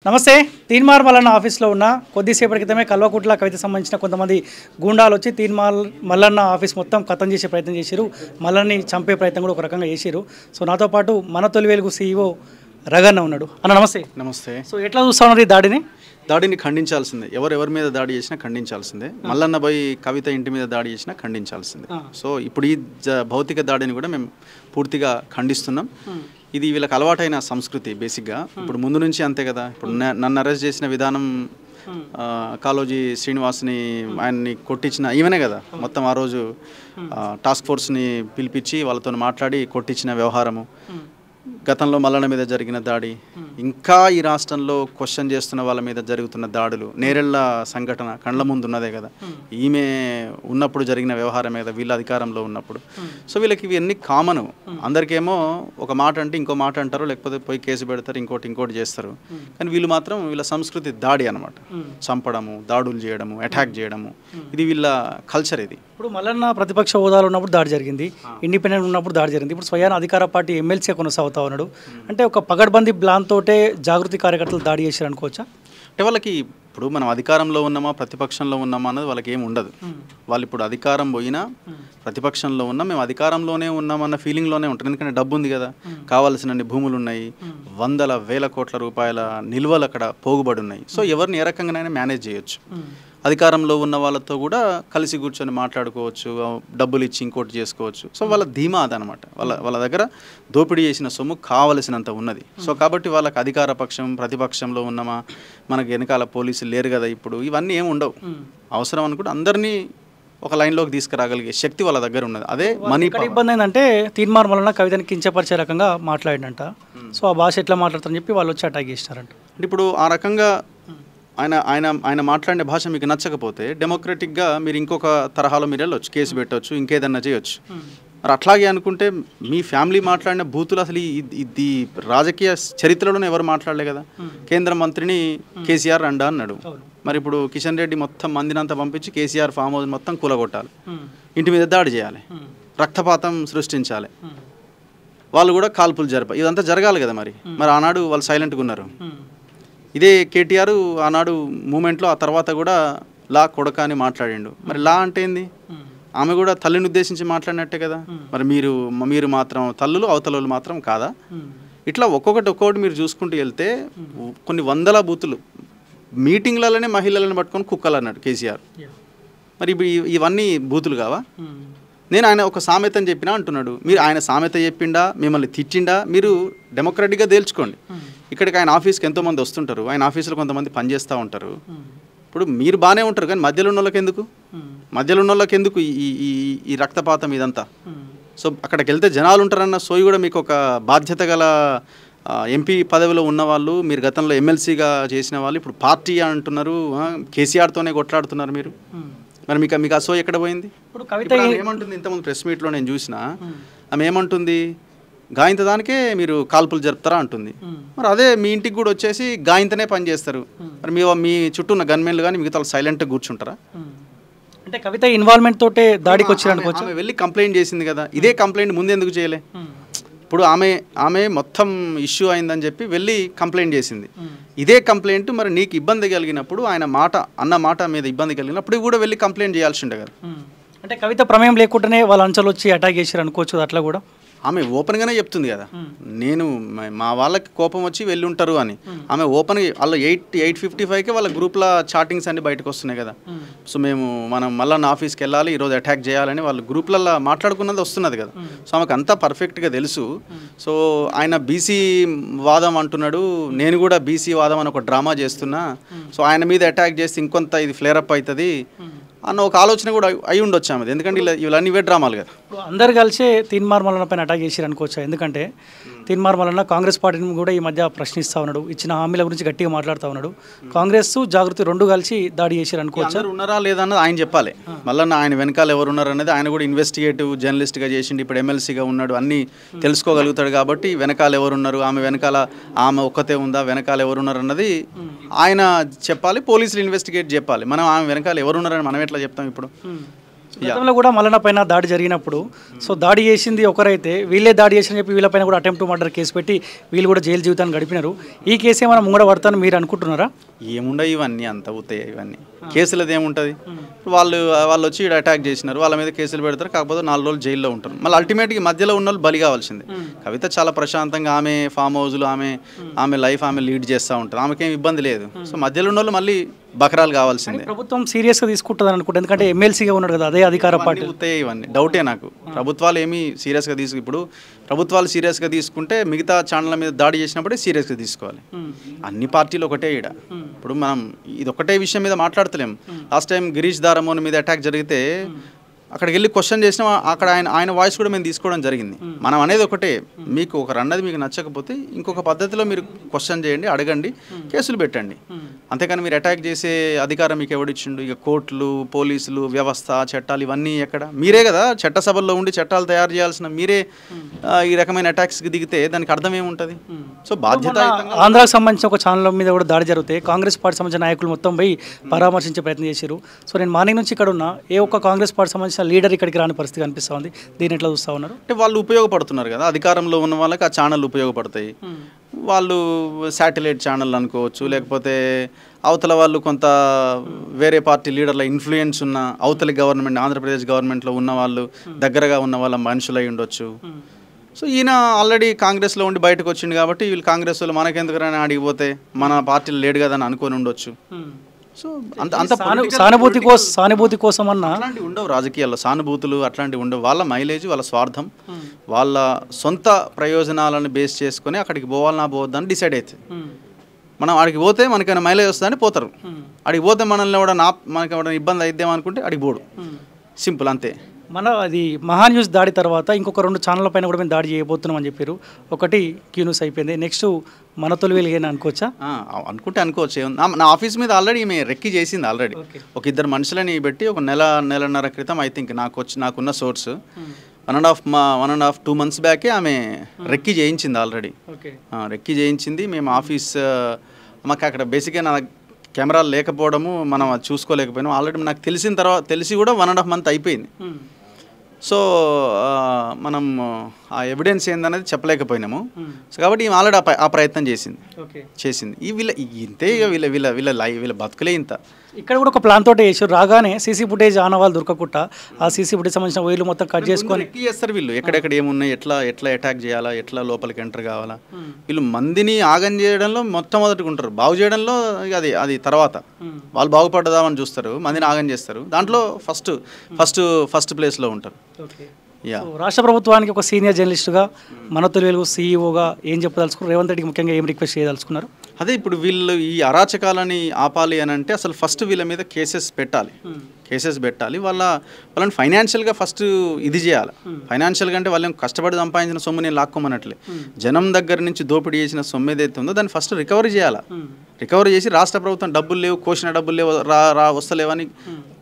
నమస్తే. తీన్మార్ మల్లన్న ఆఫీస్లో ఉన్న కొద్దిసేపటి క్రితమే కల్వకుట్ల కవిత సంబంధించిన కొంతమంది గూండాలు వచ్చి తీన్మార్ మల్లన్న ఆఫీస్ మొత్తం ఖతం చేసే ప్రయత్నం చేశారు. మల్లన్ని చంపే ప్రయత్నం కూడా ఒక రకంగా చేశారు. సో నాతో పాటు మన తొలి వెలుగు CEO రగన్న ఉన్నాడు. అన్న నమస్తే. నమస్తే. సో ఎట్లా చూస్తా ఉన్నారు ఈ దాడిని ఖండించాల్సిందే. ఎవరెవరి మీద దాడి చేసినా ఖండించాల్సిందే. మల్లన్న పోయి కవిత ఇంటి మీద దాడి చేసినా ఖండించాల్సిందే. సో ఇప్పుడు ఈ భౌతిక దాడిని కూడా మేము పూర్తిగా ఖండిస్తున్నాం. ఇది వీళ్ళకి అలవాటైన సంస్కృతి బేసిక్గా. ఇప్పుడు ముందు నుంచి అంతే కదా. ఇప్పుడు నన్ను అరెస్ట్ చేసిన విధానం కాళోజీ శ్రీనివాస్ని ఆయన్ని కొట్టించిన ఈమెనే కదా. మొత్తం ఆ రోజు టాస్క్ ఫోర్స్ని పిలిపించి వాళ్ళతో మాట్లాడి కొట్టించిన వ్యవహారము, గతంలో మల్లన్న మీద జరిగిన దాడి, ఇంకా ఈ రాష్ట్రంలో క్వశ్చన్ చేస్తున్న వాళ్ళ మీద జరుగుతున్న దాడులు, నేరెళ్ల సంఘటన కండ్ల ముందు ఉన్నదే కదా. ఈమె ఉన్నప్పుడు జరిగిన వ్యవహారమే కదా, వీళ్ళ అధికారంలో ఉన్నప్పుడు. సో వీళ్ళకి ఇవన్నీ కామను. అందరికేమో ఒక మాట అంటే ఇంకో మాట అంటారు, లేకపోతే పోయి కేసు పెడతారు, ఇంకోటి చేస్తారు. కానీ వీళ్ళు మాత్రం వీళ్ళ సంస్కృతి దాడి అనమాట. చంపడము, దాడులు చేయడము, అటాక్ చేయడము, ఇది వీళ్ళ కల్చర్. ఇది ఇప్పుడు మల్లన్న ప్రతిపక్ష హోదాలో ఉన్నప్పుడు దాడి జరిగింది, ఇండిపెండెంట్ ఉన్నప్పుడు దాడి జరిగింది. ఇప్పుడు స్వయాన అధికార పార్టీ ఎమ్మెల్సీ కొనసాగుతా ఉన్నాడు. అంటే ఒక పగడ్బందీ ప్లాన్ తోటే జాగృతి కార్యకర్తలు దాడి చేశారు అనుకోవచ్చా? అంటే వాళ్ళకి ఇప్పుడు మనం అధికారంలో ఉన్నామా ప్రతిపక్షంలో ఉన్నామా అన్నది వాళ్ళకి ఏమి ఉండదు. వాళ్ళు ఇప్పుడు అధికారం పోయినా ప్రతిపక్షంలో ఉన్నా మేము అధికారంలోనే ఉన్నామన్న ఫీలింగ్లోనే ఉంటారు. ఎందుకంటే డబ్బు ఉంది కదా, కావాల్సినన్ని భూములు ఉన్నాయి, వందల వేల కోట్ల రూపాయల నిల్వలు అక్కడ పోగుబడి ఉన్నాయి. సో ఎవరిని ఏ రకంగానైనా మేనేజ్ చేయొచ్చు. అధికారంలో ఉన్న వాళ్ళతో కూడా కలిసి కూర్చొని మాట్లాడుకోవచ్చు, డబ్బులు ఇచ్చి ఇంకోటి చేసుకోవచ్చు. సో వాళ్ళ ధీమా అదనమాట. వాళ్ళ దగ్గర దోపిడీ చేసిన సొమ్ము కావలసినంత ఉన్నది. సో కాబట్టి వాళ్ళకి అధికార పక్షం ప్రతిపక్షంలో ఉన్నామా, మనకు వెనకాల పోలీసులు లేరు కదా, ఇప్పుడు ఇవన్నీ ఏమి ఉండవు. అవసరం అనుకుంటే అందరినీ ఒక లైన్లోకి తీసుకురాగలిగే శక్తి వాళ్ళ దగ్గర ఉన్నది. అదే మనీ. ఇబ్బంది ఏంటంటే తీన్మార్ మల్లన్న కవితని కించపరిచే రకంగా మాట్లాడినంట. సో ఆ భాష ఎట్లా మాట్లాడతారని చెప్పి వాళ్ళు వచ్చి అటాక్ చేసినారంట. ఇప్పుడు ఆ రకంగా ఆయన మాట్లాడే భాష మీకు నచ్చకపోతే డెమోక్రటిక్గా మీరు ఇంకొక తరహాలో మీరు వెళ్ళొచ్చు, కేసు పెట్టవచ్చు, ఇంకేదన్నా చేయొచ్చు. మరి అట్లాగే అనుకుంటే మీ ఫ్యామిలీ మాట్లాడిన బూతులు అసలు ఇది రాజకీయ చరిత్రలోనే ఎవరు మాట్లాడలే కదా. కేంద్ర మంత్రిని కేసీఆర్ రండా అన్నాడు. మరి ఇప్పుడు కిషన్ రెడ్డి మొత్తం మందినంతా పంపించి కేసీఆర్ ఫామ్ హౌస్ మొత్తం కూలగొట్టాలి, ఇంటి మీద దాడి చేయాలి, రక్తపాతం సృష్టించాలి, వాళ్ళు కూడా కాల్పులు జరపాలి. ఇదంతా జరగాలి కదా. మరి ఆనాడు వాళ్ళు సైలెంట్గా ఉన్నారు. ఇదే కేటీఆర్ ఆనాడు మూమెంట్లో ఆ తర్వాత కూడా లా కొడక అని మాట్లాడిండు. మరి లా అంటే ఏంది? ఆమె కూడా తల్లిని ఉద్దేశించి మాట్లాడినట్టే కదా. మరి మీరు మాత్రం తల్లులు, అవతలలు మాత్రం కాదా? ఇట్లా ఒక్కొక్కటి మీరు చూసుకుంటూ వెళ్తే కొన్ని వందల బూతులు. మీటింగ్లలోనే మహిళలను పట్టుకొని కుక్కలు అన్నాడు కేసీఆర్. మరి ఇవన్నీ బూతులు కావా? నేను ఆయన ఒక సామెత అని చెప్పినా అంటున్నాడు. మీరు ఆయన సామెత చెప్పిండా, మిమ్మల్ని తిట్టిండా, మీరు డెమోక్రటిక్గా తేల్చుకోండి. ఇక్కడికి ఆయన ఆఫీస్కి ఎంతోమంది వస్తుంటారు, ఆయన ఆఫీసులో కొంతమంది పనిచేస్తూ ఉంటారు. ఇప్పుడు మీరు బాగానే ఉంటారు, కానీ మధ్యలో ఉన్న వాళ్ళకి ఎందుకు ఈ రక్తపాతం ఇదంతా? సో అక్కడికి వెళ్తే జనాలు ఉంటారన్న సోయి కూడా మీకు ఒక బాధ్యత గల ఎంపీ పదవిలో ఉన్నవాళ్ళు, మీరు గతంలో ఎమ్మెల్సీగా చేసిన వాళ్ళు ఇప్పుడు పార్టీ అంటున్నారు, కేసీఆర్తోనే కొట్లాడుతున్నారు మీరు. మరి మీకు ఆ సోయి ఎక్కడ పోయింది? ఇప్పుడు కవిత ఏమంటుంది? ఇంతకుముందు ప్రెస్ మీట్లో నేను చూసినా ఆమె ఏమంటుంది, గాయంత దానికే మీరు కాల్పులు జరుపుతారా అంటుంది. మరి అదే మీ ఇంటికి కూడా వచ్చేసి గాయంతనే పని చేస్తారు. మరి మీ చుట్టూ ఉన్న గన్మెన్లు కానీ మిగతా కూర్చుంటారా? కూర్చుంటారా? అంటే కవిత ఇన్వాల్వ్మెంట్ తోటే దాడికి వచ్చారనుకోవచ్చు. ఆమె వెళ్ళి కంప్లైంట్ చేసింది కదా. ఇదే కంప్లైంట్ ముందు ఎందుకు చేయలే? ఇప్పుడు ఆమె మొత్తం ఇష్యూ అయిందని చెప్పి వెళ్ళి కంప్లైంట్ చేసింది. ఇదే కంప్లైంట్ మరి నీకు ఇబ్బంది కలిగినప్పుడు, ఆయన అన్న మాట మీద ఇబ్బంది కలిగినప్పుడు కూడా వెళ్ళి కంప్లైంట్ చేయాల్సి ఉండే కదా. అంటే కవిత ప్రమేయం లేకుండానే వాళ్ళ అంచెలు వచ్చి అటాక్ చేశారు అనుకోవచ్చు. అట్లా కూడా ఆమె ఓపెన్గానే చెప్తుంది కదా, నేను మా వాళ్ళకి కోపం వచ్చి వెళ్ళి ఉంటారు అని. ఆమె ఓపెన్ వాళ్ళ 8:55కే వాళ్ళ గ్రూప్లో చాటింగ్స్ అన్ని బయటకు వస్తున్నాయి కదా. సో మనం మళ్ళీ నా ఆఫీస్కి వెళ్ళాలి, ఈరోజు అటాక్ చేయాలని వాళ్ళు గ్రూప్లలో మాట్లాడుకున్నది వస్తున్నది కదా. సో ఆమెకు అంతా పర్ఫెక్ట్గా తెలుసు. సో ఆయన బీసీ వాదం అంటున్నాడు, నేను కూడా బీసీ వాదం అని ఒక డ్రామా చేస్తున్నా. సో ఆయన మీద అటాక్ చేస్తే ఇంకొంత ఇది ఫ్లేరప్ అవుతుంది అన్న ఒక ఆలోచన కూడా అయి ఉండొచ్చు ఆమెది. ఎందుకంటే ఇవన్నీ ఇవే డ్రామాలు కదా. ఇప్పుడు అందరు కలిసి తీన్మార్ మల్లన్న పైన అటాక్ చేశారు అనుకోవచ్చు. ఎందుకంటే తీన్మార్ మల్లన్న కాంగ్రెస్ పార్టీని కూడా ఈ మధ్య ప్రశ్నిస్తూ ఉన్నాడు, ఇచ్చిన హామీల గురించి గట్టిగా మాట్లాడుతూ ఉన్నాడు. కాంగ్రెస్ జాగృతి రెండు కలిసి దాడి చేశారు అనుకోవచ్చు. ఉన్నారా లేదన్నది ఆయన చెప్పాలి. మల్లన్న ఆయన వెనకాల ఎవరు ఉన్నారు అనేది ఆయన కూడా ఇన్వెస్టిగేటివ్ జర్నలిస్ట్గా చేసిండు, ఇప్పుడు ఎమ్మెల్సీగా ఉన్నాడు, అన్నీ తెలుసుకోగలుగుతాడు. కాబట్టి వెనకాల ఎవరున్నారు, ఆమె ఒక్కతే ఉందా, వెనకాల ఎవరున్నారు అన్నది ఆయన చెప్పాలి. పోలీసులు ఇన్వెస్టిగేట్ చెప్పాలి. మనం ఆమె వెనకాల ఎవరున్నారని మనం ఎట్లా చెప్తాం ఇప్పుడు? గతంలో కూడా మల్లన్న పైన దాడి జరిగినప్పుడు సో దాడి చేసింది ఒకరైతే వీళ్ళే దాడి చేసిన చెప్పి వీళ్ళపైన కూడా అటెంప్ట్ టు మర్డర్ కేసు పెట్టి వీళ్ళు కూడా జైలు జీవితాన్ని గడిపినారు. ఈ కేసు ఏమైనా ముంగడ పడతాను మీరు అనుకుంటున్నారా? ఏముండవు ఇవన్నీ, అంత అవుతాయి ఇవన్నీ. కేసులది ఏముంటుంది? వాళ్ళు వాళ్ళు వచ్చి ఇక్కడ అటాక్ చేసినారు, వాళ్ళ మీద కేసులు పెడతారు, కాకపోతే 4 రోజులు జైల్లో ఉంటారు. మళ్ళీ అల్టిమేట్గా మధ్యలో ఉన్న వాళ్ళు బలి కావాల్సిందే. కవిత చాలా ప్రశాంతంగా ఆమె ఫామ్ హౌస్లో ఆమె లైఫ్ ఆమె లీడ్ చేస్తూ ఉంటారు, ఆమెకేం ఇబ్బంది లేదు. సో మధ్యలో ఉన్న వాళ్ళు మళ్ళీ బకరాలు కావాల్సిందే. ప్రభుత్వం సీరియస్గా తీసుకుంటుంది అనుకుంటుంది, ఎందుకంటే ఎమ్మెల్సీగా ఉన్నాడు కదా అదే అధికార పార్టీ. ఇవన్నీ డౌటే నాకు. ప్రభుత్వాలు ఏమీ సీరియస్గా ఇప్పుడు ప్రభుత్వాలు సీరియస్గా తీసుకుంటే మిగతా ఛానళ్ళ మీద దాడి చేసినప్పుడే సీరియస్గా తీసుకోవాలి. అన్ని పార్టీలు ఒకటే ఈడ. ఇప్పుడు మనం ఇది ఒకటే విషయం మీద మాట్లాడతలేం. లాస్ట్ టైం గిరీష్ దారమోన్ మీద అటాక్ జరిగితే అక్కడికి వెళ్ళి క్వశ్చన్ చేసినా అక్కడ ఆయన వాయిస్ కూడా మేము తీసుకోవడం జరిగింది. మనం అనేది ఒకటే, మీకు ఒకరు అన్నది మీకు నచ్చకపోతే ఇంకొక పద్ధతిలో మీరు క్వశ్చన్ చేయండి, అడగండి, కేసులు పెట్టండి. అంతేకాని మీరు అటాక్ చేసే అధికారం మీకు ఎవడిచ్చిండు? ఇక కోర్టులు, పోలీసులు, వ్యవస్థ, చట్టాలు ఇవన్నీ ఎక్కడ? మీరే కదా చట్టసభల్లో ఉండి చట్టాలు తయారు చేయాల్సిన మీరే ఈ రకమైన అటాక్స్కి దిగితే దానికి అర్థం ఏముంటుంది? సో బాధ్యత. ఆంధ్రాకి సంబంధించిన ఒక ఛానల్ మీద కూడా దాడి జరిగితే కాంగ్రెస్ పార్టీ సంబంధించిన నాయకులు మొత్తం పోయి పరామర్శించే ప్రయత్నం చేశారు. సో నేను మార్నింగ్ నుంచి ఇక్కడ ఉన్నా, ఏ ఒక్క కాంగ్రెస్ పార్టీ సంబంధించిన లీడర్ ఇక్కడికి రాని పరిస్థితి కనిపిస్తూ ఉంది. దీని ఎట్లా చూస్తూ ఉన్నారు? అంటే వాళ్ళు ఉపయోగపడుతున్నారు కదా, అధికారంలో ఉన్న వాళ్ళకి ఆ ఛానళ్ళు ఉపయోగపడతాయి. వాళ్ళు శాటిలైట్ ఛానల్ అనుకోవచ్చు, లేకపోతే అవతల వాళ్ళు కొంత వేరే పార్టీ లీడర్ల ఇన్ఫ్లుయెన్స్ ఉన్న అవతలి గవర్నమెంట్, ఆంధ్రప్రదేశ్ గవర్నమెంట్లో ఉన్న వాళ్ళు, దగ్గరగా ఉన్న వాళ్ళ మనుషులు అయి ఉండొచ్చు. సో ఈయన ఆల్రెడీ కాంగ్రెస్లో ఉండి బయటకు వచ్చిండు కాబట్టి వీళ్ళు కాంగ్రెస్ వాళ్ళు మనకెందుకురాని అడిగిపోతే మన పార్టీలు లేడు కదా అని అనుకొని ఉండొచ్చు. సో అంత సానుభూతి కోసం అన్న అట్లాంటివి ఉండవు రాజకీయాల్లో. సానుభూతులు అట్లాంటివి ఉండవు. వాళ్ళ మైలేజ్, వాళ్ళ స్వార్థం, వాళ్ళ సొంత ప్రయోజనాలను బేస్ చేసుకొని అక్కడికి పోవాలన్నా పోవద్దని డిసైడ్ అవుతుంది. మనం అడిగి పోతే మనకైనా మైలేజ్ వస్తుందని పోతారు, అడిగి పోతే మనల్ని మనకి ఎవరైనా ఇబ్బంది అయిద్దాం అనుకుంటే అడిగి పోడు. సింపుల్, అంతే. అది మహా న్యూస్ దాడి తర్వాత ఇంకొక 2 ఛానళ్ళ పైన కూడా మేము దాడి చేయబోతున్నాం అని చెప్పారు. ఒకటి క్యూ న్యూస్ అయిపోయింది, నెక్స్ట్ మన తొలి వెలుగేనా అనుకోవచ్చా? అనుకుంటే అనుకోవచ్చు. నా ఆఫీస్ మీద ఆల్రెడీ ఈమె రెక్కి చేసింది. ఆల్రెడీ ఒక 2 మనుషులని పెట్టి ఒక నెలన్నర క్రితం ఐ థింక్ నాకున్న సోర్స్ 1.5-2 months బ్యాకే ఆమె రెక్కి చేయించింది. ఆల్రెడీ రెక్కి చేయించింది. మేము ఆఫీస్ మాకు అక్కడ బేసిక్గా నా కెమెరాలు లేకపోవడము మనం అది చూసుకోలేకపోయినాం. ఆల్రెడీ నాకు తెలిసి కూడా 1.5 month అయిపోయింది. సో మనం ఆ ఎవిడెన్స్ ఏందనేది చెప్పలేకపోయినాము. సో కాబట్టి ఈమె ఆల్రెడీ ఆ ప్రయత్నం చేసింది. ఇంతే వీళ్ళ బతుకులే ఇంత. ఇక్కడ కూడా ఒక ప్లాన్ తోటే చేసారు. రాగానే సీసీ ఫుటేజ్ ఆనవాళ్ళు దొరకకుండా ఆ సీసీ ఫుటేజ్ సంబంధించిన వైర్లు మొత్తం కట్ చేసుకొని చేస్తారు వీళ్ళు. ఎక్కడెక్కడ ఏమున్నాయి, ఎట్లా అటాక్ చేయాలా, ఎట్లా లోపలికి ఎంటర్ కావాలా, వీళ్ళు మందిని ఆగం చేయడంలో మొట్టమొదటిగా ఉంటారు. బాగు చేయడంలో అది తర్వాత వాళ్ళు బాగుపడదామని చూస్తారు, మందిని ఆగం చేస్తారు. దాంట్లో ఫస్ట్ ప్లేస్లో ఉంటారు. రాష్ట్ర ప్రభుత్వానికి ఒక సీనియర్ జర్నలిస్టుగా, మన తొలి వెలుగు సీఈఓగా ఏం చెప్పదలుచుకున్నారు? రేవంత్ రెడ్డికి ముఖ్యంగా ఏం రిక్వెస్ట్ చేయదలుచుకున్నారు? అదే, ఇప్పుడు వీళ్ళు ఈ అరాచకాలని ఆపాలి అని అంటే అసలు ఫస్ట్ వీళ్ళ మీద కేసెస్ పెట్టాలి. వాళ్ళని ఫైనాన్షియల్గా ఫస్ట్ ఇది చేయాలి. ఫైనాన్షియల్గా అంటే వాళ్ళని కష్టపడి సంపాదించిన సొమ్ము నేను లాక్కోమనట్లే, జనం దగ్గర నుంచి దోపిడీ చేసిన సొమ్ము ఏదైతే ఉందో దాన్ని ఫస్ట్ రికవరీ చేయాలి. రికవరీ చేసి రాష్ట్ర ప్రభుత్వం డబ్బులు లేవు, కోసిన డబ్బులు లేవు, వస్తలేవని,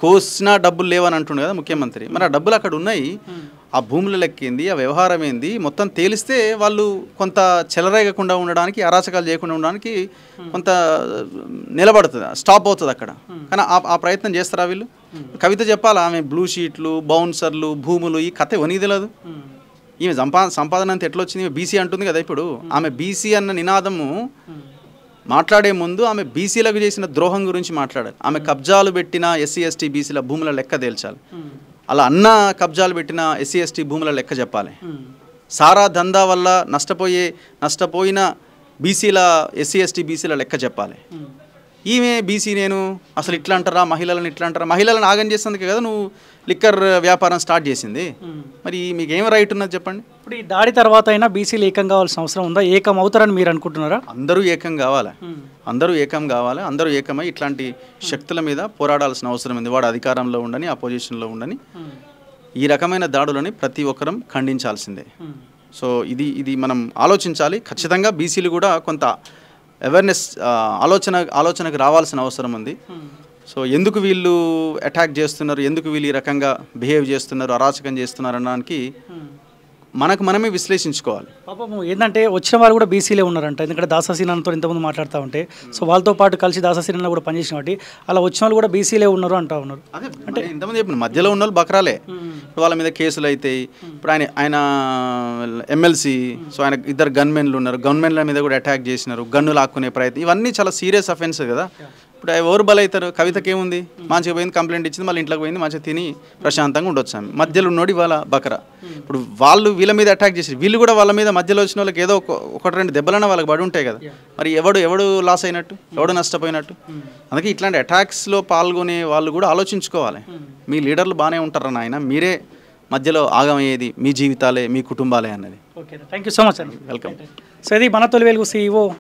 కోసిన డబ్బులు లేవని అంటుండే కదా ముఖ్యమంత్రి. మరి ఆ డబ్బులు అక్కడ ఉన్నాయి, ఆ భూముల లెక్కింది, ఆ వ్యవహారం ఏంది మొత్తం తేలిస్తే వాళ్ళు కొంత చెలరేగకుండా ఉండడానికి, అరాచకాలు చేయకుండా ఉండడానికి కొంత నిలబడుతుంది, స్టాప్ అవుతుంది అక్కడ. కానీ ఆ ప్రయత్నం చేస్తారా వీళ్ళు? కవిత చెప్పాలా, ఆమె బ్లూ షీట్లు, బౌన్సర్లు, భూములు, ఈ కథ ఎవరికి తెలియదు. ఈమె సంపాదన అంతా ఎట్లా వచ్చింది? బీసీ అంటుంది కదా. ఇప్పుడు ఆమె బీసీ అన్న నినాదము మాట్లాడే ముందు ఆమె బీసీలకు చేసిన ద్రోహం గురించి మాట్లాడాలి. ఆమె కబ్జాలు పెట్టిన ఎస్సీ ఎస్టీ బీసీల భూముల లెక్క తేల్చాలి. అలా అన్న కబ్జాలు పెట్టిన ఎస్సీ ఎస్టీ భూముల లెక్క చెప్పాలి. సారా దందా వల్ల నష్టపోయిన బీసీల ఎస్సీ ఎస్టీ బీసీల లెక్క చెప్పాలి. ఈమె బీసీ నేను అసలు ఇట్లా అంటారా, మహిళలను ఆగం చేసేందుకే కదా నువ్వు లిక్కర్ వ్యాపారం స్టార్ట్ చేసింది. మరి మీకు ఏం రైట్ ఉన్నది చెప్పండి? ఇప్పుడు ఈ దాడి తర్వాత అయినా బీసీలు ఏకం కావాల్సిన అవసరం ఉందా? ఏకం అవుతారని మీరు అనుకుంటున్నారా? అందరూ ఏకం కావాలి. అందరూ ఏకమై ఇట్లాంటి శక్తుల మీద పోరాడాల్సిన అవసరం ఉంది. వాడు అధికారంలో ఉండని, అపోజిషన్లో ఉండని, ఈ రకమైన దాడులని ప్రతి ఒక్కరం ఖండించాల్సిందే. సో ఇది మనం ఆలోచించాలి. ఖచ్చితంగా బీసీలు కూడా కొంత అవేర్నెస్ ఆలోచనకు రావాల్సిన అవసరం ఉంది. సో ఎందుకు వీళ్ళు అటాక్ చేస్తున్నారు, ఎందుకు వీళ్ళు ఈ రకంగా బిహేవ్ చేస్తున్నారు, అరాచకం చేస్తున్నారు అనడానికి మనకు మనమే విశ్లేషించుకోవాలి. పాపం ఏంటంటే వచ్చిన వాళ్ళు కూడా బీసీలే ఉన్నారంట. ఎందుకంటే దాససీనతో ఇంతకుముందు మాట్లాడుతూ ఉంటే సో వాళ్ళతో పాటు కలిసి దాససీనలో కూడా పనిచేసిన కాబట్టి అలా వచ్చిన వాళ్ళు కూడా బీసీలే ఉన్నారు అంటూ ఉన్నారు. అదే అంటే ఇంతమంది చెప్పిన మధ్యలో ఉన్న వాళ్ళు బకరాలే. ఇప్పుడు వాళ్ళ మీద కేసులు అవుతాయి. ఇప్పుడు ఆయన ఎమ్మెల్సీ, సో ఆయన ఇద్దరు గన్మెన్లు ఉన్నారు, గన్మెన్ల మీద కూడా అటాక్ చేసినారు, గన్ను లాక్కునే ప్రయత్నం, ఇవన్నీ చాలా సీరియస్ అఫెన్స్ కదా. ఇప్పుడు ఎవరు బలవుతారు? కవితకి ఏముంది, మంచిగా పోయింది, కంప్లైంట్ ఇచ్చింది, మళ్ళీ ఇంట్లోకి పోయింది, మంచిగా తిని ప్రశాంతంగా ఉండొచ్చు ఆమె. మధ్యలో ఉన్నోడి వాళ్ళ బకరా. ఇప్పుడు వాళ్ళు వీళ్ళ మీద అటాక్ చేసి వీళ్ళు కూడా వాళ్ళ మీద మధ్యలో వచ్చిన వాళ్ళకి ఏదో ఒకటి రెండు దెబ్బలన్నా వాళ్ళకి పడి ఉంటాయి కదా. మరి ఎవడు లాస్ అయినట్టు, ఎవడు నష్టపోయినట్టు? అందుకే ఇట్లాంటి అటాక్స్లో పాల్గొనే వాళ్ళు కూడా ఆలోచించుకోవాలి. మీ లీడర్లు బాగానే ఉంటారు నాయన, మీరే మధ్యలో ఆగమయ్యేది మీ జీవితాలే, మీ కుటుంబాలే అన్నది. Okay, thank you so much అండి. వెల్కమ్. సో ఇది మన తొలి వెలుగు CEO